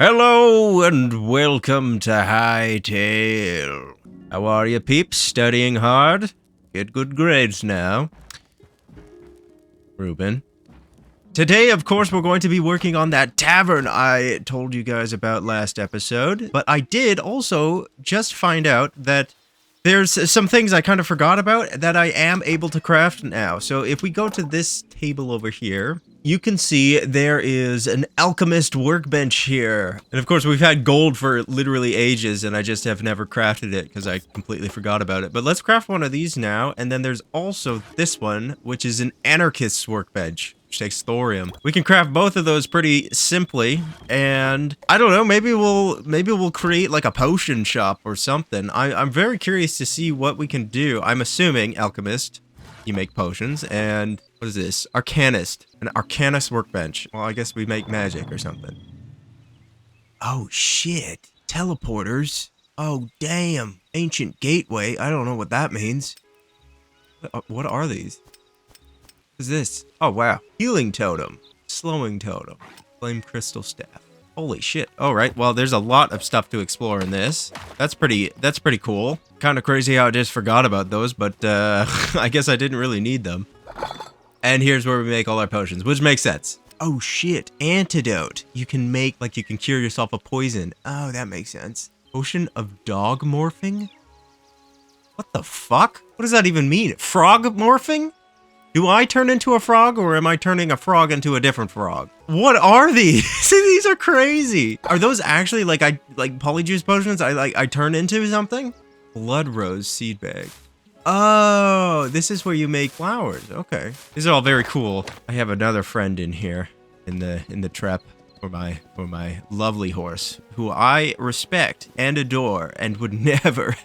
Hello and welcome to Hytale. How are you, peeps? Studying hard? Get good grades now. Ruben. Today, of course, we're going to be working on that tavern I told you guys about last episode. But I did also just find out that there's some things I kind of forgot about that I am able to craft now. So if we go to this table over here, you can see there is an alchemist workbench here. And of course, we've had gold for literally ages, and I just have never crafted it because I completely forgot about it. But let's craft one of these now. And then there's also this one, which is an anarchist's workbench, which takes thorium. We can craft both of those pretty simply. And I don't know, maybe we'll create like a potion shop or something. I'm very curious to see what we can do. I'm assuming alchemist, you make potions, and what is this? Arcanist. An Arcanist workbench. Well, I guess we make magic or something. Oh, shit. Teleporters. Oh, damn. Ancient gateway. I don't know what that means. What are these? What is this? Oh, wow. Healing totem. Slowing totem. Flame crystal staff. Holy shit. All right. Well, there's a lot of stuff to explore in this. That's pretty cool. Kind of crazy how I just forgot about those, but I guess I didn't really need them. And here's where we make all our potions, which makes sense. Oh shit, antidote. You can make, like, you can cure yourself of poison. Oh, that makes sense. Potion of dog morphing? What the fuck? What does that even mean? Frog morphing? Do I turn into a frog, or am I turning a frog into a different frog? What are these? These are crazy. Are those actually like polyjuice potions I turn into something? Blood rose seed bag. Oh, this is where you make flowers. Okay. These are all very cool. I have another friend in here in the trap for my lovely horse, who I respect and adore and would never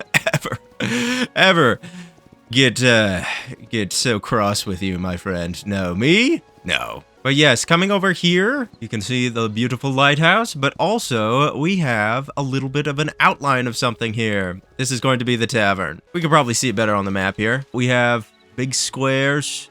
ever get so cross with you, my friend. No, me? No. But yes, coming over here, you can see the beautiful lighthouse, but also we have a little bit of an outline of something here. This is going to be the tavern. We can probably see it better on the map here. We have big squares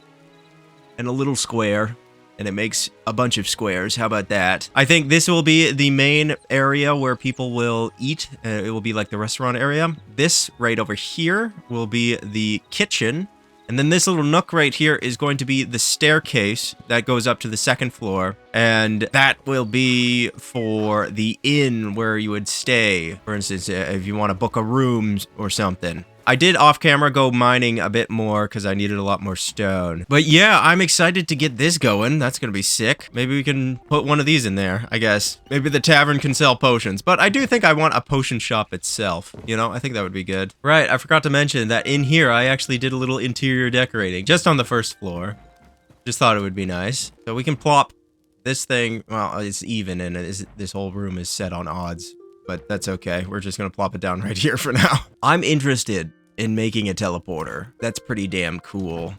and a little square, and it makes a bunch of squares. How about that? I think this will be the main area where people will eat. It will be like the restaurant area. This right over here will be the kitchen. And then this little nook right here is going to be the staircase that goes up to the second floor. And that will be for the inn where you would stay. For instance, if you want to book a room or something. I did off camera go mining a bit more because I needed a lot more stone. But yeah, I'm excited to get this going. That's going to be sick. Maybe we can put one of these in there, I guess. Maybe the tavern can sell potions. But I do think I want a potion shop itself. You know, I think that would be good. Right, I forgot to mention that in here, I actually did a little interior decorating just on the first floor. Just thought it would be nice. So we can plop this thing. Well, it's even and this whole room is set on odds. But that's okay. We're just going to plop it down right here for now. I'm interested in making a teleporter. That's pretty damn cool.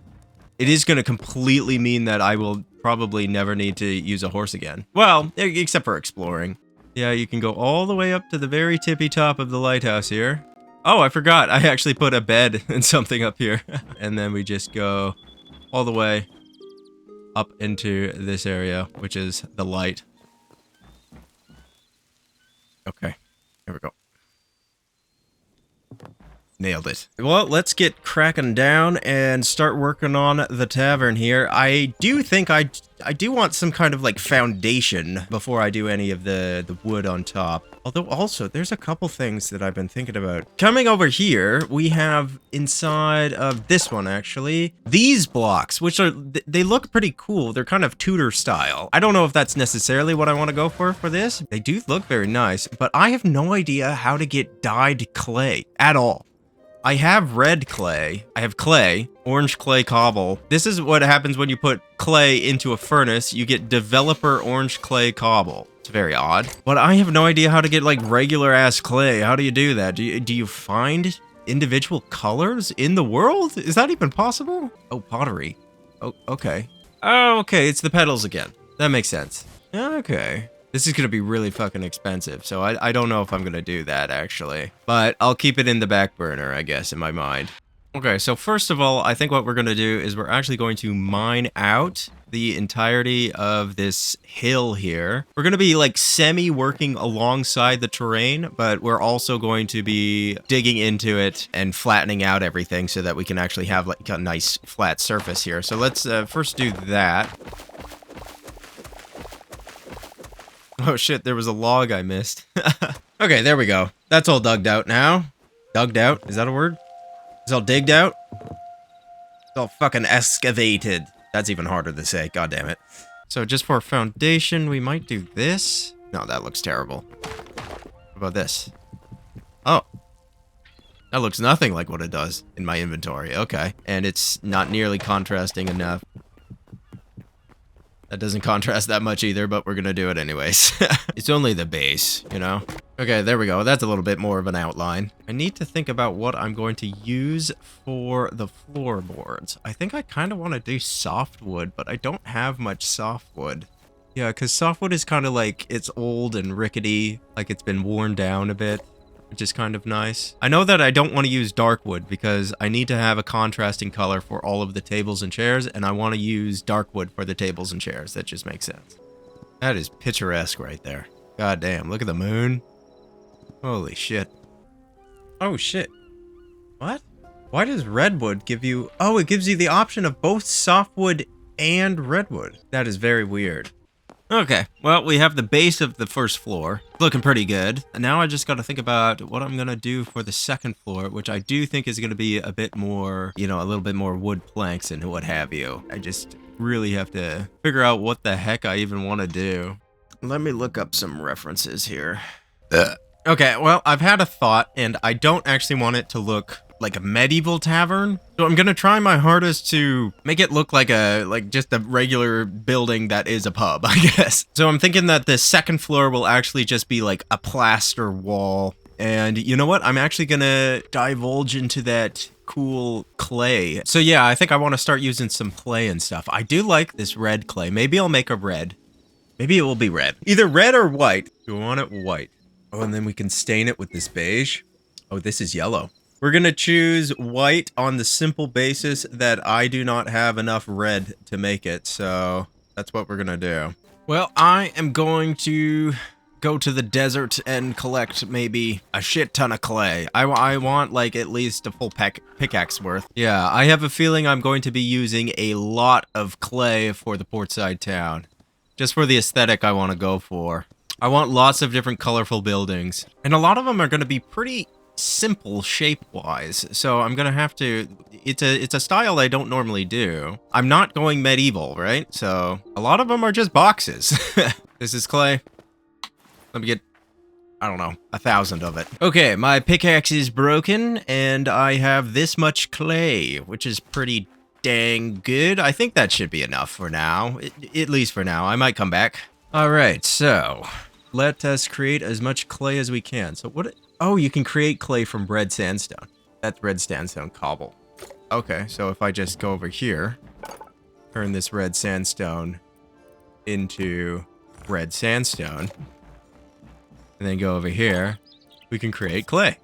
It is going to completely mean that I will probably never need to use a horse again. Well, except for exploring. Yeah, you can go all the way up to the very tippy top of the lighthouse here. Oh, I forgot. I actually put a bed and something up here. And then we just go all the way up into this area, which is the light. Okay, here we go. Nailed it. Well, let's get cracking down and start working on the tavern here. I do think I do want some kind of like foundation before I do any of the wood on top. Although also, there's a couple things that I've been thinking about. Coming over here, we have inside of this one, actually, these blocks, which are, they look pretty cool. They're kind of Tudor style. I don't know if that's necessarily what I want to go for this. They do look very nice, but I have no idea how to get dyed clay at all. I have red clay, I have clay, orange clay cobble. This is what happens when you put clay into a furnace. You get developer orange clay cobble. It's very odd. But I have no idea how to get like regular ass clay. How do you do that? Do you find individual colors in the world? Is that even possible? Oh, pottery. Oh, okay. Oh, okay, it's the petals again. That makes sense. Okay. This is going to be really fucking expensive, so I don't know if I'm going to do that, actually. But I'll keep it in the back burner, I guess, in my mind. Okay, so first of all, I think what we're going to do is we're actually going to mine out the entirety of this hill here. We're going to be like semi-working alongside the terrain, but we're also going to be digging into it and flattening out everything so that we can actually have like a nice flat surface here. So let's first do that. Oh shit, there was a log I missed. Okay, there we go. That's all dug out now. Dug out? Is that a word? It's all digged out? It's all fucking excavated. That's even harder to say, god damn it. So just for a foundation, we might do this. No, that looks terrible. What about this? Oh. That looks nothing like what it does in my inventory. Okay. And it's not nearly contrasting enough. That doesn't contrast that much either, but we're gonna do it anyways. It's only the base, you know? Okay, there we go. That's a little bit more of an outline. I need to think about what I'm going to use for the floorboards. I think I kind of want to do softwood, but I don't have much softwood. Yeah, because softwood is kind of like, it's old and rickety, like it's been worn down a bit, which is kind of nice. I know that I don't want to use dark wood because I need to have a contrasting color for all of the tables and chairs, and I want to use dark wood for the tables and chairs. That just makes sense. That is picturesque right there. God damn, look at the moon. Holy shit. Oh shit. What? Why does redwood give you... Oh, it gives you the option of both softwood and redwood. That is very weird. Okay, well, we have the base of the first floor. Looking pretty good. And now I just got to think about what I'm going to do for the second floor, which I do think is going to be a bit more, you know, a little bit more wood planks and what have you. I just really have to figure out what the heck I even want to do. Let me look up some references here. Okay, well, I've had a thought, and I don't actually want it to look like a medieval tavern. So I'm gonna try my hardest to make it look like just a regular building that is a pub, I guess. So I'm thinking that the second floor will actually just be like a plaster wall. And you know what? I'm actually gonna divulge into that cool clay. So yeah, I think I want to start using some clay and stuff. I do like this red clay. Maybe I'll make a red. Maybe it will be red. Either red or white. We want it white. Oh, and then we can stain it with this beige. Oh, this is yellow. We're gonna choose white on the simple basis that I do not have enough red to make it, so that's what we're gonna do. Well, I am going to go to the desert and collect maybe a shit ton of clay. I want like at least a full pickaxe worth. Yeah, I have a feeling I'm going to be using a lot of clay for the portside town. Just for the aesthetic I want to go for. I want lots of different colorful buildings. And a lot of them are going to be pretty simple shape-wise. So I'm going to have to... It's a style I don't normally do. I'm not going medieval, right? So a lot of them are just boxes. This is clay. Let me get, I don't know, 1,000 of it. Okay, my pickaxe is broken, and I have this much clay, which is pretty dang good. I think that should be enough for now. At least for now. I might come back. All right, so... let us create as much clay as we can. So what... Oh, you can create clay from red sandstone. That's red sandstone cobble. Okay, so if I just go over here, turn this red sandstone into red sandstone, and then go over here, we can create clay.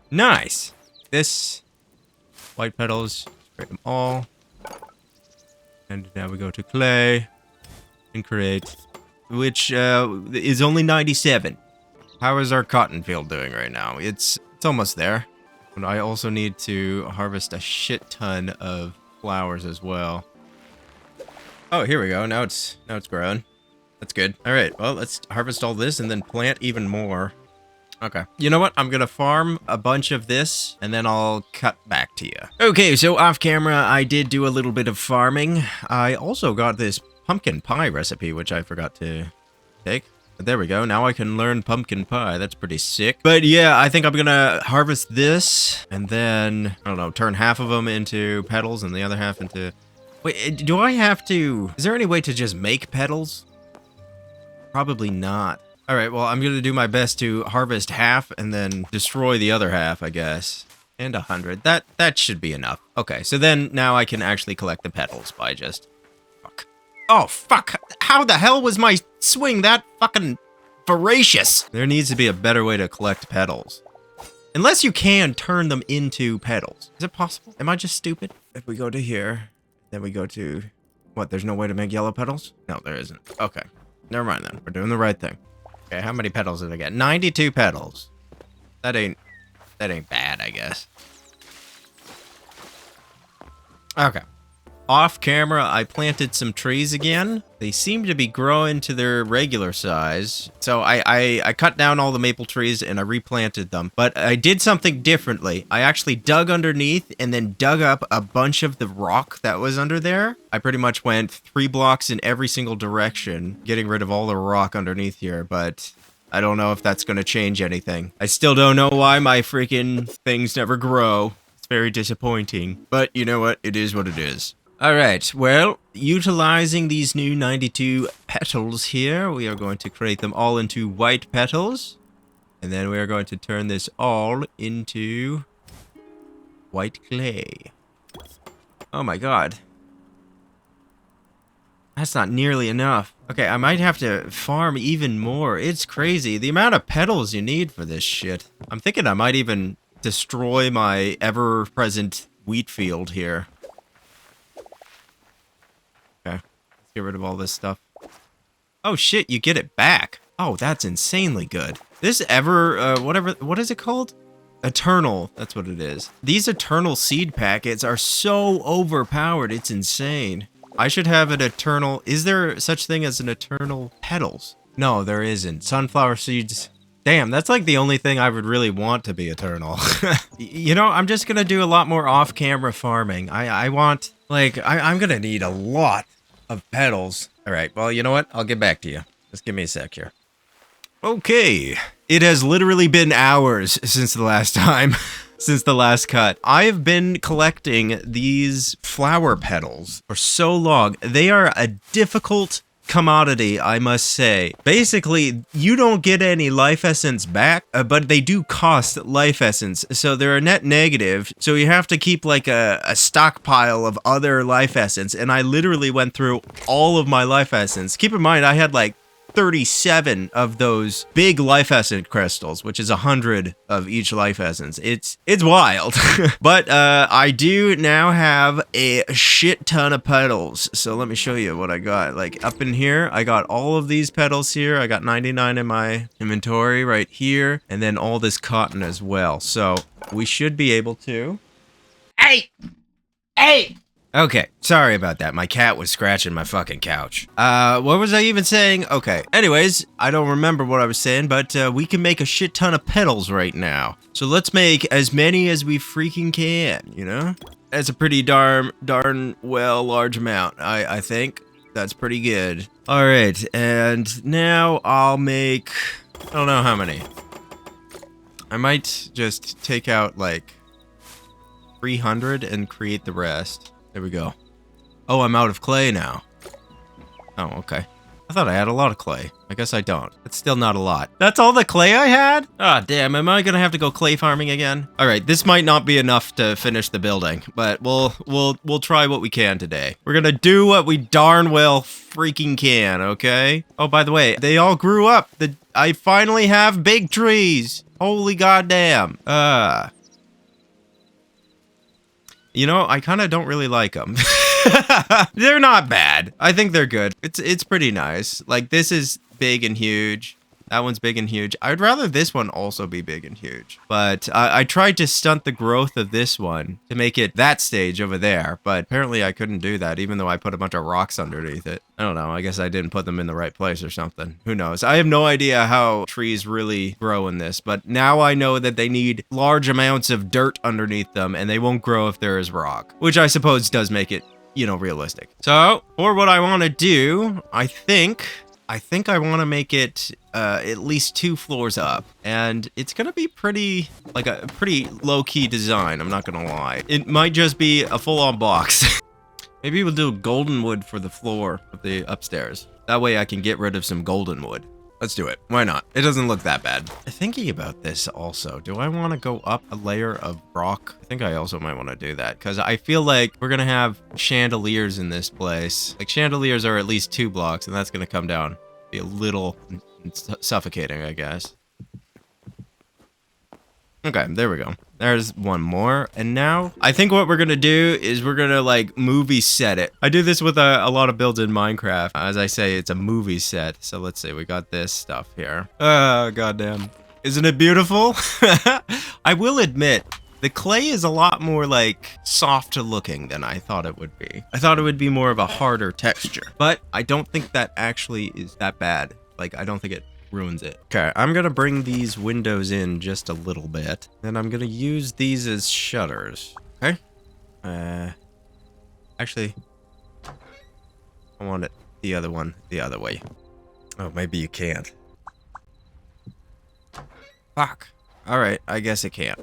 Nice! This... white petals, create them all. And now we go to clay, and create... which is only 97. How is our cotton field doing right now? It's almost there. But I also need to harvest a shit ton of flowers as well. Oh, here we go. Now it's growing. That's good. All right, well, let's harvest all this and then plant even more. Okay. You know what? I'm gonna farm a bunch of this, and then I'll cut back to you. Okay, so off camera, I did do a little bit of farming. I also got this pumpkin pie recipe, which I forgot to take. But there we go. Now I can learn pumpkin pie. That's pretty sick. But yeah, I think I'm gonna harvest this, and then, I don't know, turn half of them into petals and the other half into... Wait, do I have to... Is there any way to just make petals? Probably not. All right, well, I'm gonna do my best to harvest half and then destroy the other half, I guess. And 100. That should be enough. Okay, so then now I can actually collect the petals by just... Oh, fuck. How the hell was my swing that fucking voracious? There needs to be a better way to collect petals. Unless you can turn them into petals. Is it possible? Am I just stupid? If we go to here, then we go to... What, there's no way to make yellow petals? No, there isn't. Okay. Never mind then. We're doing the right thing. Okay, how many petals did I get? 92 petals. That ain't bad, I guess. Okay. Off camera, I planted some trees again. They seem to be growing to their regular size. So I cut down all the maple trees and I replanted them. But I did something differently. I actually dug underneath and then dug up a bunch of the rock that was under there. I pretty much went 3 blocks in every single direction, getting rid of all the rock underneath here. But I don't know if that's going to change anything. I still don't know why my freaking things never grow. It's very disappointing. But you know what? It is what it is. Alright, well, utilizing these new 92 petals here, we are going to create them all into white petals. And then we are going to turn this all into white clay. Oh my god. That's not nearly enough. Okay, I might have to farm even more. It's crazy. The amount of petals you need for this shit. I'm thinking I might even destroy my ever-present wheat field here. Okay, let's get rid of all this stuff. Oh shit, you get it back. Oh, that's insanely good. This what is it called? Eternal, that's what it is. These eternal seed packets are so overpowered, it's insane. I should have an eternal, is there such thing as an eternal petals? No, there isn't. Sunflower seeds. Damn, that's like the only thing I would really want to be eternal. You know, I'm just gonna do a lot more off-camera farming. I want, like, I'm gonna need a lot of petals. All right, well, you know what? I'll get back to you. Just give me a sec here. Okay, it has literally been hours since the last time, since the last cut. I've been collecting these flower petals for so long. They are a difficult commodity, I must say. Basically, you don't get any life essence back, but they do cost life essence, so they're a net negative, so you have to keep like a stockpile of other life essence, and I literally went through all of my life essence. Keep in mind, I had like 37 of those big life essence crystals, which is 100 of each life essence. It's wild. But I do now have a shit ton of petals. So let me show you what I got. Like up in here, I got all of these petals here. I got 99 in my inventory right here, and then all this cotton as well. So we should be able to... Hey! Okay, sorry about that. My cat was scratching my fucking couch. What was I even saying? Okay, anyways, I don't remember what I was saying, but we can make a shit ton of petals right now. So let's make as many as we freaking can, you know? That's a pretty darn well large amount, I think. That's pretty good. All right, and now I'll make... I don't know how many. I might just take out, like, 300 and create the rest. There we go. Oh, I'm out of clay now. Oh, okay. I thought I had a lot of clay. I guess I don't. It's still not a lot. That's all the clay I had? Ah, damn. Am I gonna have to go clay farming again? All right, this might not be enough to finish the building, but we'll try what we can today. We're gonna do what we darn well freaking can, okay? Oh, by the way, they all grew up. I finally have big trees. Holy goddamn. You know, I kind of don't really like them. They're not bad. I think they're good. It's pretty nice. Like, this is big and huge. That one's big and huge. I'd rather this one also be big and huge. But I tried to stunt the growth of this one to make it that stage over there. But apparently I couldn't do that, even though I put a bunch of rocks underneath it. I don't know. I guess I didn't put them in the right place or something. Who knows? I have no idea how trees really grow in this. But now I know that they need large amounts of dirt underneath them, and they won't grow if there is rock. Which I suppose does make it, you know, realistic. So, for what I want to do, I think I want to make it at least 2 floors up, and it's gonna be pretty, like a pretty low-key design, I'm not gonna lie. It might just be a full-on box. Maybe we'll do golden wood for the floor of the upstairs. That way I can get rid of some golden wood. Let's do it. Why not? It doesn't look that bad. Thinking about this also, do I want to go up a layer of rock? I think I also might want to do that, because I feel like we're going to have chandeliers in this place. Like, chandeliers are at least 2 blocks, and that's going to come down. Be a little suffocating, I guess. Okay, there we go. There's one more. And now, I think what we're gonna do is we're gonna, like, movie set it. I do this with a lot of builds in Minecraft. As I say, it's a movie set. So let's see, we got this stuff here. Oh, goddamn. Isn't it beautiful? I will admit, the clay is a lot more, like, soft looking than I thought it would be. I thought it would be more of a harder texture. But I don't think that actually is that bad. Like, I don't think it ruins it. Okay, I'm gonna bring these windows in just a little bit. And I'm gonna use these as shutters. Okay? Actually, I want it the other one the other way. Oh, maybe you can't. Fuck. Alright, I guess it can't.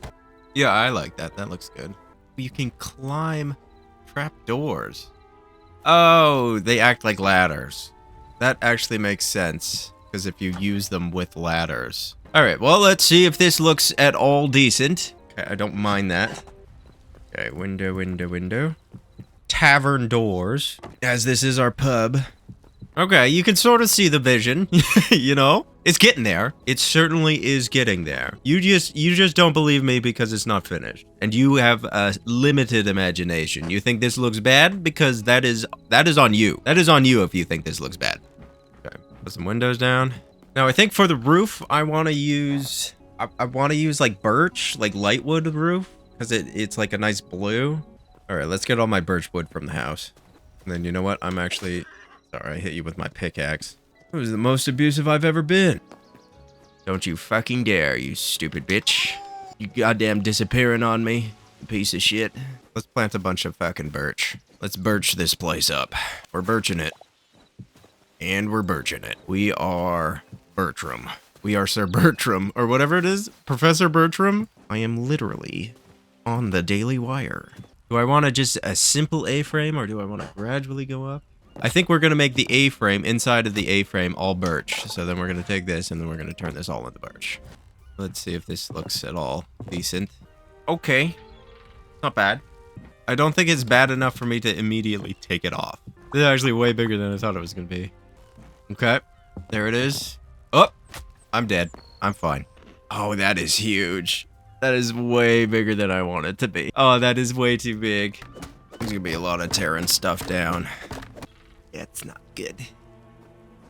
Yeah, I like that. That looks good. You can climb trapdoors. Oh, they act like ladders. That actually makes sense. Because if you use them with ladders. Alright, well, let's see if this looks at all decent. Okay, I don't mind that. Okay, window, window, window. Tavern doors. As this is our pub. Okay, you can sort of see the vision, you know? It's getting there. It certainly is getting there. You just don't believe me because it's not finished. And you have a limited imagination. You think this looks bad because that is on you. That is on you if you think this looks bad. Okay, put some windows down. Now I think for the roof, I want to use like birch, like lightwood roof, because it's like a nice blue. All right, let's get all my birch wood from the house. And then you know what? I'm actually sorry, I hit you with my pickaxe. It was the most abusive I've ever been. Don't you fucking dare, you stupid bitch. You goddamn disappearing on me, you piece of shit. Let's plant a bunch of fucking birch. Let's birch this place up. We're birching it. And we're birching it. We are Bertram. We are Sir Bertram, or whatever it is. Professor Bertram. I am literally on the Daily Wire. Do I want to just a simple A-frame, or do I want to gradually go up? I think we're going to make the A-frame, inside of the A-frame, all birch. So then we're going to take this, and then we're going to turn this all into birch. Let's see if this looks at all decent. Okay. Not bad. I don't think it's bad enough for me to immediately take it off. This is actually way bigger than I thought it was going to be. Okay. There it is. Oh! I'm dead. I'm fine. Oh, that is huge. That is way bigger than I want it to be. Oh, that is way too big. There's going to be a lot of tearing stuff down. That's not good.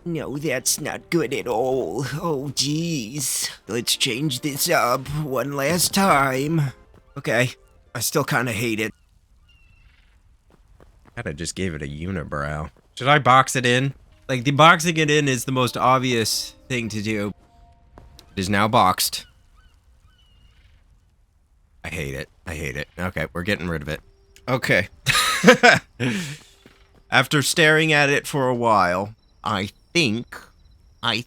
No, that's not good at all. Oh, jeez. Let's change this up one last time. Okay. I still kind of hate it. I just gave it a unibrow. Should I box it in? Like, the boxing it in is the most obvious thing to do. It is now boxed. I hate it. I hate it. Okay, we're getting rid of it. Okay. After staring at it for a while, I think I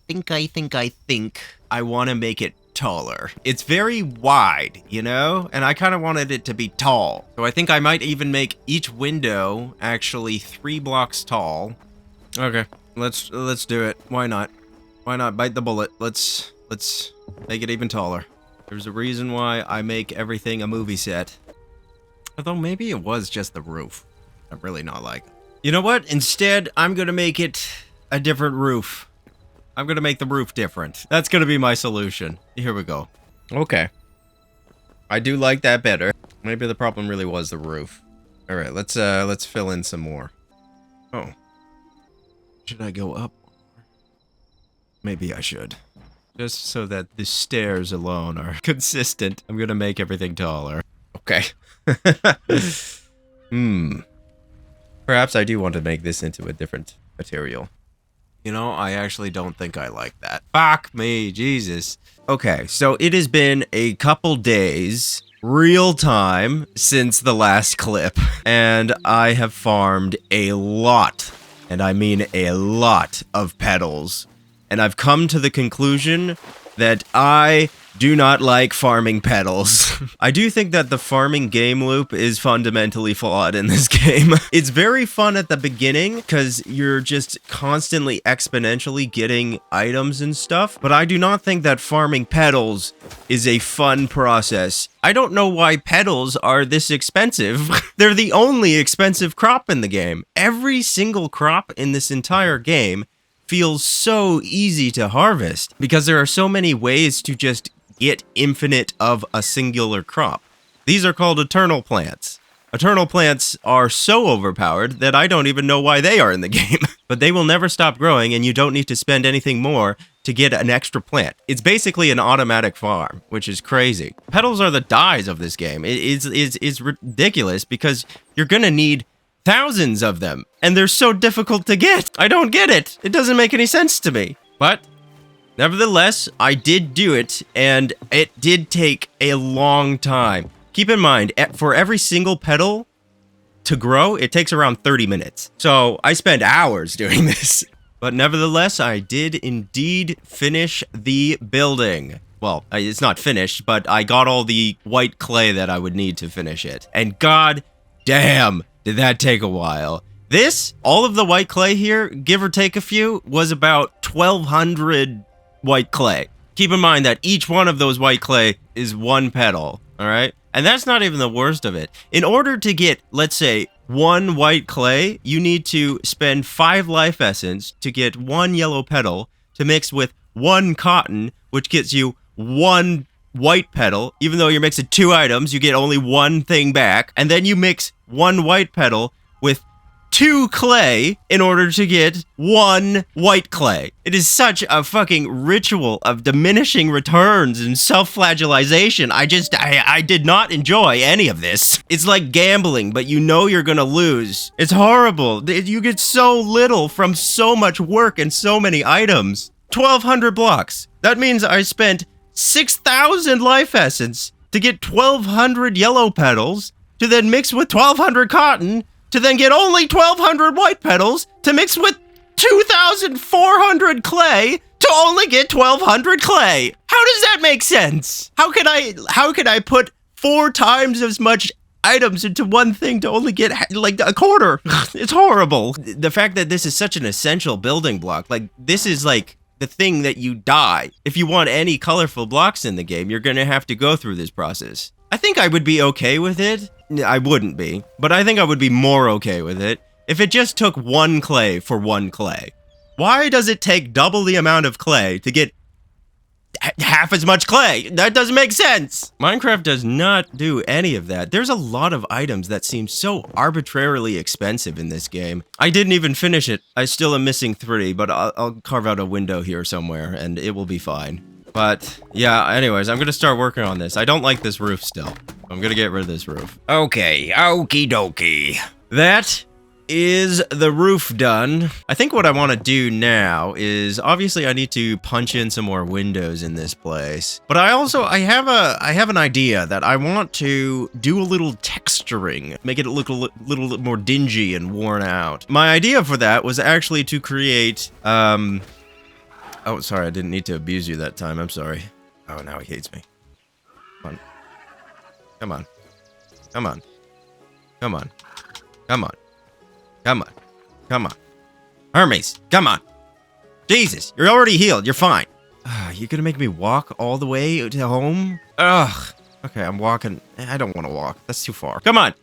want to make it taller. It's very wide, you know? And I kind of wanted it to be tall. So I think I might even make each window actually 3 blocks tall. Okay, let's do it. Why not? Why not bite the bullet? Let's make it even taller. There's a reason why I make everything a movie set. Although maybe it was just the roof. I'm really not like it. You know what? Instead, I'm gonna make it a different roof. I'm gonna make the roof different. That's gonna be my solution. Here we go. Okay. I do like that better. Maybe the problem really was the roof. All right, let's fill in some more. Oh. Should I go up? Maybe I should. Just so that the stairs alone are consistent, I'm gonna make everything taller. Okay. Perhaps I do want to make this into a different material. You know, I actually don't think I like that. Fuck me, Jesus. Okay, so it has been a couple days, real time, since the last clip. And I have farmed a lot, and I mean a lot of petals. And I've come to the conclusion that I do not like farming petals. I do think that the farming game loop is fundamentally flawed in this game. It's very fun at the beginning because you're just constantly exponentially getting items and stuff, but I do not think that farming petals is a fun process. I don't know why petals are this expensive. They're the only expensive crop in the game. Every single crop in this entire game feels so easy to harvest because there are so many ways to just get infinite of a singular crop. These are called eternal plants. Eternal plants are so overpowered that I don't even know why they are in the game. But they will never stop growing, and you don't need to spend anything more to get an extra plant. It's basically an automatic farm, which is crazy. Petals are the dyes of this game. It's ridiculous because you're gonna need thousands of them, and they're so difficult to get. I don't get it. It doesn't make any sense to me. But nevertheless, I did do it, and it did take a long time. Keep in mind, for every single petal to grow, it takes around 30 minutes. So I spent hours doing this. But nevertheless, I did indeed finish the building. Well, it's not finished, but I got all the white clay that I would need to finish it. And god damn, did that take a while. All of the white clay here, give or take a few, was about 1,200 white clay. Keep in mind that each one of those white clay is one petal, all right? And that's not even the worst of it. In order to get, let's say, one white clay, you need to spend 5 life essence to get 1 yellow petal to mix with 1 cotton, which gets you 1 white petal. Even though you're mixing 2 items, you get only 1 thing back. And then you mix 1 white petal with 2 clay in order to get 1 white clay. It is such a fucking ritual of diminishing returns and self-flagellization. I did not enjoy any of this. It's like gambling, but you know you're gonna lose. It's horrible. You get so little from so much work and so many items. 1,200 blocks. That means I spent 6,000 life essence to get 1,200 yellow petals, to then mix with 1,200 cotton, to then get only 1,200 white petals, to mix with 2,400 clay, to only get 1,200 clay. How does that make sense? How could I put 4 times as much items into one thing to only get like a quarter? It's horrible. The fact that this is such an essential building block, like this is like the thing that you die. If you want any colorful blocks in the game, you're gonna have to go through this process. I think I would be okay with it. I wouldn't be, but I think I would be more okay with it if it just took 1 clay for 1 clay. Why does it take double the amount of clay to get half as much clay? That doesn't make sense. Minecraft does not do any of that. There's a lot of items that seem so arbitrarily expensive in this game. I didn't even finish it. I still am missing 3, but I'll carve out a window here somewhere and it will be fine. But yeah, anyways, I'm gonna start working on this. I don't like this roof still. I'm gonna get rid of this roof. Okay, okie dokie. That is the roof done. I think what I want to do now is, obviously I need to punch in some more windows in this place. But I have an idea that I want to do a little texturing, make it look a little more dingy and worn out. My idea for that was actually to create, oh, sorry, I didn't need to abuse you that time. I'm sorry. Oh, now he hates me. Come on. Come on. Come on. Come on. Come on. Come on. Come on. Hermes, come on. Jesus, you're already healed. You're fine. You're gonna make me walk all the way to home? Ugh. Okay, I'm walking. I don't want to walk. That's too far. Come on.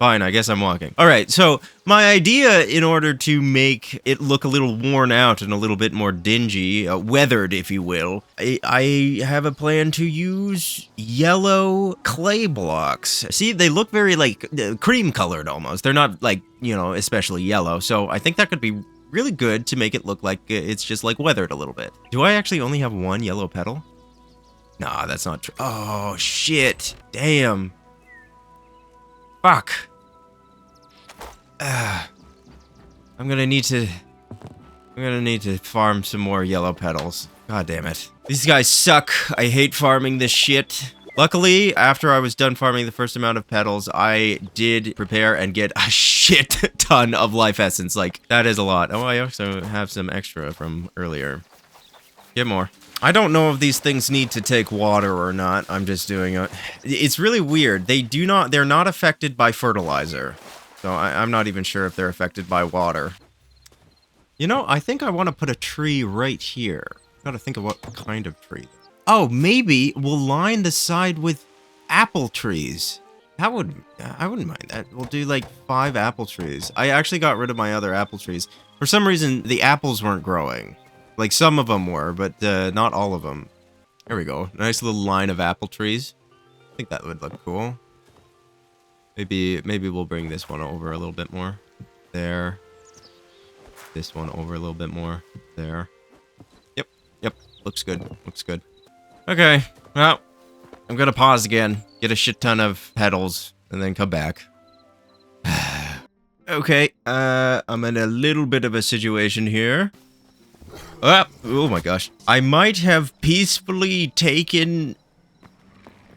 Fine, I guess I'm walking. All right, so my idea, in order to make it look a little worn out and a little bit more dingy, weathered, if you will, I have a plan to use yellow clay blocks. See, they look very, like, cream-colored almost. They're not, like, you know, especially yellow, so I think that could be really good to make it look like it's just, like, weathered a little bit. Do I actually only have 1 yellow petal? Nah, that's not true. Oh, shit. Damn. Fuck. I'm gonna need to farm some more yellow petals. God damn it. These guys suck. I hate farming this shit. Luckily, after I was done farming the first amount of petals, I did prepare and get a shit ton of life essence. Like, that is a lot. Oh, I also have some extra from earlier. Get more. I don't know if these things need to take water or not. I'm just doing it. It's really weird. They're not affected by fertilizer. So I'm not even sure if they're affected by water. You know, I think I want to put a tree right here. Gotta think of what kind of tree. Oh, maybe we'll line the side with apple trees. I wouldn't mind that. We'll do like 5 apple trees. I actually got rid of my other apple trees. For some reason, the apples weren't growing. Like, some of them were, but not all of them. There we go. Nice little line of apple trees. I think that would look cool. Maybe we'll bring this one over a little bit more. There. This one over a little bit more. There. Yep. Looks good. Looks good. Okay. Well, I'm gonna pause again. Get a shit ton of petals. And then come back. Okay. I'm in a little bit of a situation here. Oh my gosh. I might have peacefully taken...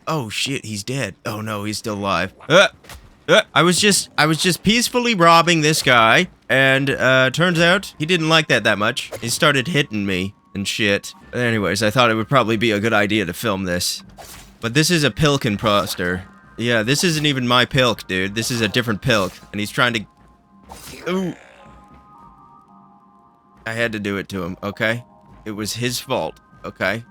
Oh shit, he's dead. Oh no, he's still alive. I was just peacefully robbing this guy, and turns out he didn't like that much. He started hitting me and shit. Anyways, I thought it would probably be a good idea to film this. But this is a pilk imposter. Yeah, this isn't even my pilk, dude. This is a different pilk, and he's trying to... Ooh. I had to do it to him, okay? It was his fault, okay?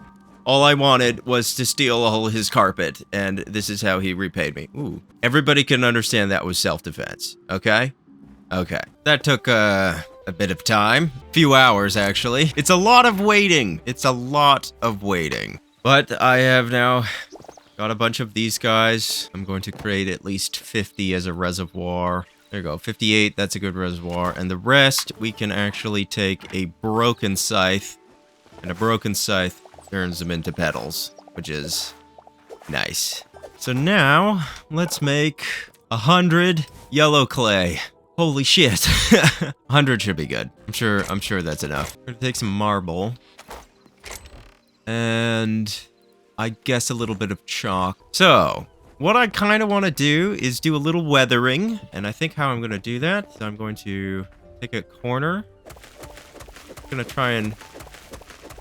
All I wanted was to steal all his carpet, and this is how he repaid me. Ooh. Everybody can understand that was self-defense, okay? Okay. That took, a bit of time. A few hours, actually. It's a lot of waiting. It's a lot of waiting. But I have now got a bunch of these guys. I'm going to create at least 50 as a reservoir. There you go, 58, that's a good reservoir. And the rest, we can actually take a broken scythe, and a broken scythe turns them into petals, which is nice. So now, let's make 100 yellow clay. Holy shit. 100 should be good. I'm sure that's enough. We're gonna take some marble. And I guess a little bit of chalk. So, what I kind of want to do is do a little weathering, and I think how I'm going to do that is I'm going to take a corner. I'm going to try and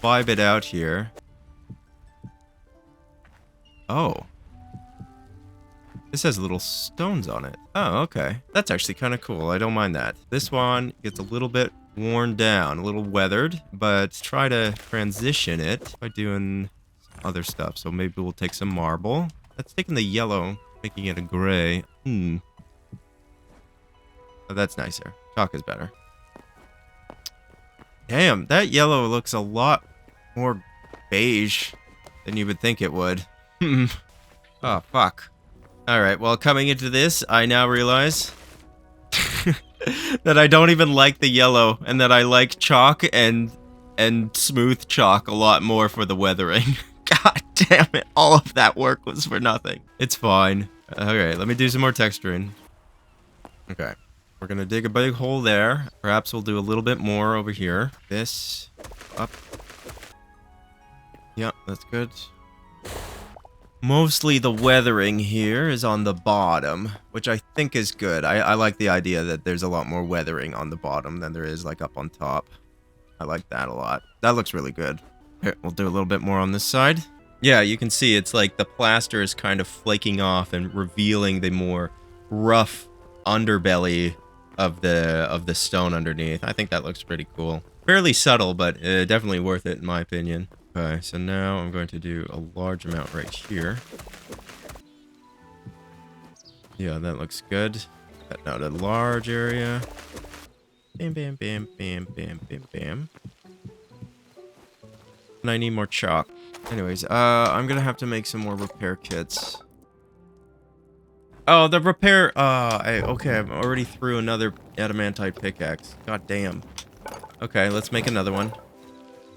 vibe it out here. Oh. This has little stones on it. Oh, okay. That's actually kind of cool. I don't mind that. This one gets a little bit worn down, a little weathered, but try to transition it by doing other stuff. So maybe we'll take some marble. That's taking the yellow, making it a gray. Oh, that's nicer. Chalk is better. Damn, that yellow looks a lot more beige than you would think it would. Oh, fuck. Alright, well, coming into this, I now realize that I don't even like the yellow, and that I like chalk and smooth chalk a lot more for the weathering. God damn it, all of that work was for nothing. It's fine. Okay, let me do some more texturing. Okay, we're gonna dig a big hole there. Perhaps we'll do a little bit more over here. This, up. Yep, that's good. Mostly the weathering here is on the bottom, which I think is good. I like the idea that there's a lot more weathering on the bottom than there is like up on top. I like that a lot. That looks really good. Here, we'll do a little bit more on this side. Yeah, you can see it's like the plaster is kind of flaking off and revealing the more rough underbelly of the stone underneath. I think that looks pretty cool. Fairly subtle, but definitely worth it in my opinion. Okay, so now I'm going to do a large amount right here. Yeah, that looks good. Cut out a large area. Bam, bam, bam, bam, bam, bam, bam. And I need more chalk. Anyways, I'm gonna have to make some more repair kits. Oh, the repair, okay, I'm already through another adamantite pickaxe. God damn. Okay, let's make another one.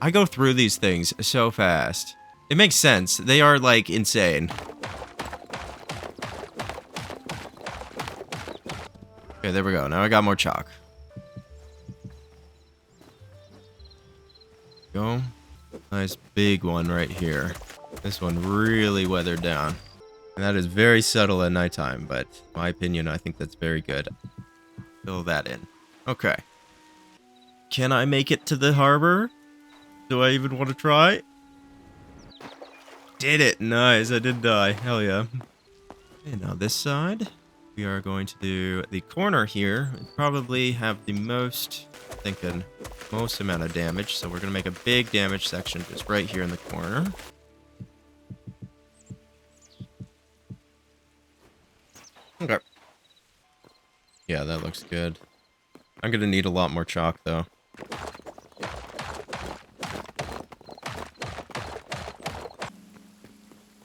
I go through these things so fast. It makes sense. They are, like, insane. Okay, there we go. Now I got more chalk. Go. Nice big one right here. This one really weathered down. And that is very subtle at nighttime, but in my opinion, I think that's very good. Fill that in. Okay. Can I make it to the harbor? Do I even want to try? Did it! Nice, I didn't die. Hell yeah. Okay, now this side. We are going to do the corner here. Probably have the most, thinking, most amount of damage. So we're going to make a big damage section just right here in the corner. Okay. Yeah, that looks good. I'm going to need a lot more chalk, though.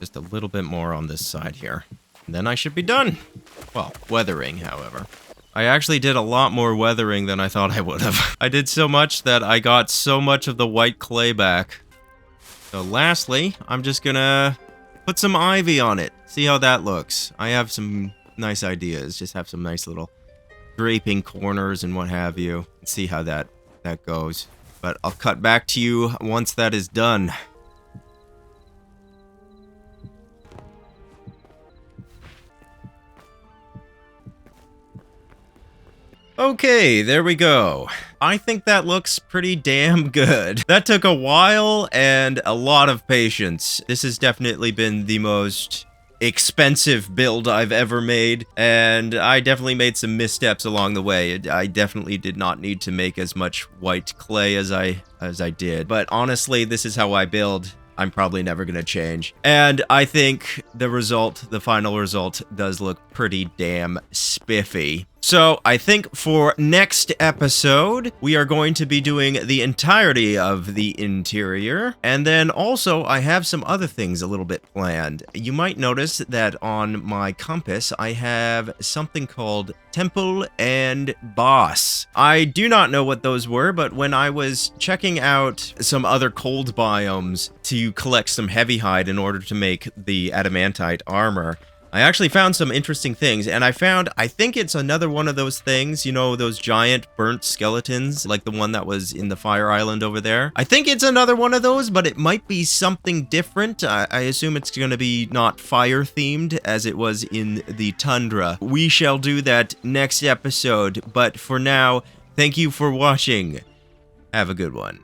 Just a little bit more on this side here. And then I should be done. Well, weathering, however. I actually did a lot more weathering than I thought I would have. I did so much that I got so much of the white clay back. So lastly, I'm just gonna put some ivy on it. See how that looks. I have some nice ideas. Just have some nice little draping corners and what have you. See how that goes. But I'll cut back to you once that is done. Okay, there we go. I think that looks pretty damn good. That took a while and a lot of patience. This has definitely been the most expensive build I've ever made, and I definitely made some missteps along the way. I definitely did not need to make as much white clay as I did, but honestly, this is how I build. I'm probably never gonna change. And I think the final result does look pretty damn spiffy. So I think for next episode, we are going to be doing the entirety of the interior. And then also I have some other things a little bit planned. You might notice that on my compass, I have something called Temple and Boss. I do not know what those were, but when I was checking out some other cold biomes to collect some heavy hide in order to make the adamantite armor, I actually found some interesting things, and I think it's another one of those things, you know, those giant burnt skeletons, like the one that was in the Fire Island over there. I think it's another one of those, but it might be something different. I assume it's going to be not fire-themed, as it was in the Tundra. We shall do that next episode, but for now, thank you for watching. Have a good one.